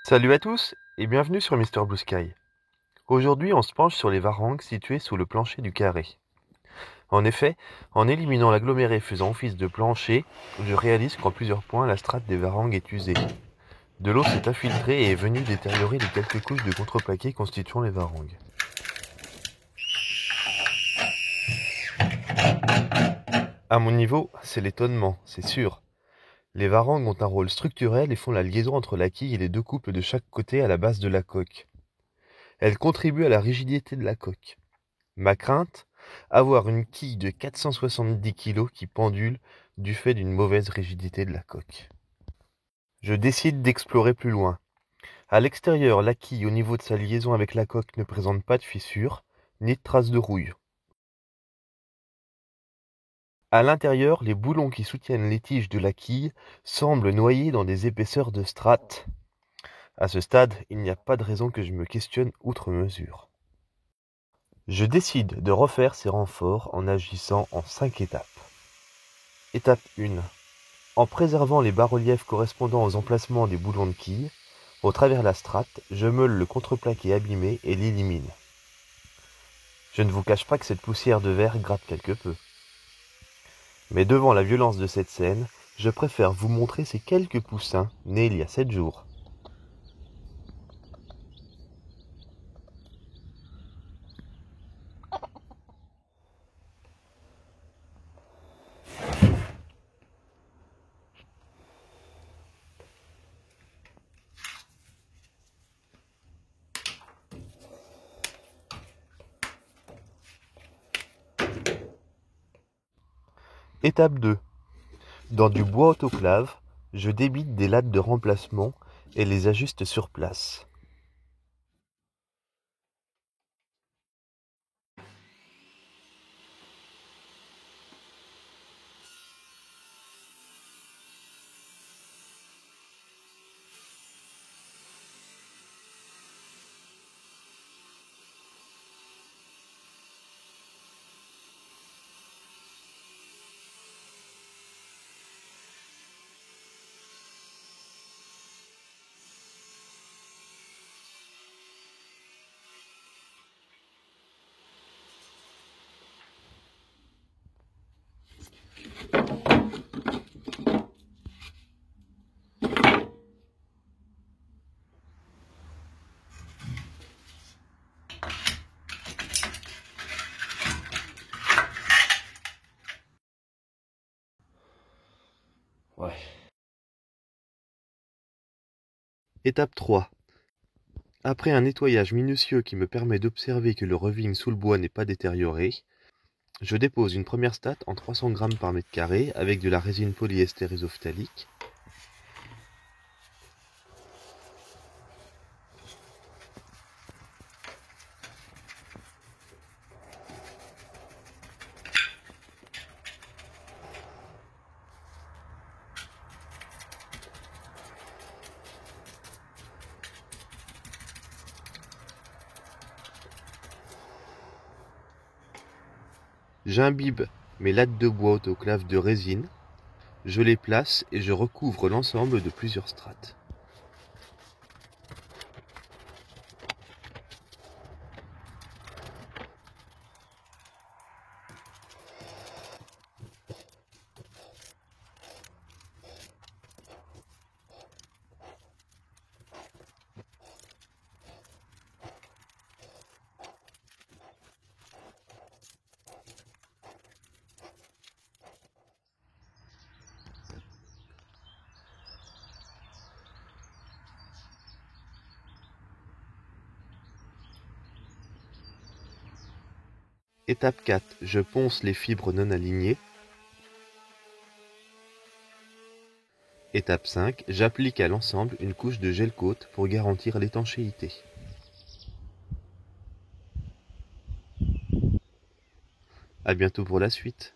Salut à tous et bienvenue sur Mister Blue Sky. Aujourd'hui, on se penche sur les varangues situées sous le plancher du carré. En effet, en éliminant l'aggloméré faisant office de plancher, je réalise qu'en plusieurs points, la strate des varangues est usée. De l'eau s'est infiltrée et est venue détériorer les quelques couches de contreplaqué constituant les varangues. À mon niveau, c'est l'étonnement, c'est sûr. Les varangues ont un rôle structurel et font la liaison entre la quille et les deux couples de chaque côté à la base de la coque. Elles contribuent à la rigidité de la coque. Ma crainte, avoir une quille de 470 kg qui pendule du fait d'une mauvaise rigidité de la coque. Je décide d'explorer plus loin. À l'extérieur, la quille au niveau de sa liaison avec la coque ne présente pas de fissure, ni de traces de rouille. À l'intérieur, les boulons qui soutiennent les tiges de la quille semblent noyés dans des épaisseurs de strates. À ce stade, il n'y a pas de raison que je me questionne outre mesure. Je décide de refaire ces renforts en agissant en 5 étapes. Étape 1. En préservant les bas-reliefs correspondant aux emplacements des boulons de quille, au travers la strate, je meule le contreplaqué abîmé et l'élimine. Je ne vous cache pas que cette poussière de verre gratte quelque peu. Mais devant la violence de cette scène, je préfère vous montrer ces quelques poussins nés il y a 7 jours. Étape 2. Dans du bois autoclave, je débite des lattes de remplacement et les ajuste sur place. Étape 3. Après un nettoyage minutieux qui me permet d'observer que le reving sous le bois n'est pas détérioré, je dépose une première state en 300 g par mètre carré avec de la résine polyester isophthalique. J'imbibe mes lattes de bois autoclave de résine, je les place et je recouvre l'ensemble de plusieurs strates. Étape 4. Je ponce les fibres non alignées. Étape 5. J'applique à l'ensemble une couche de gel coat pour garantir l'étanchéité. À bientôt pour la suite.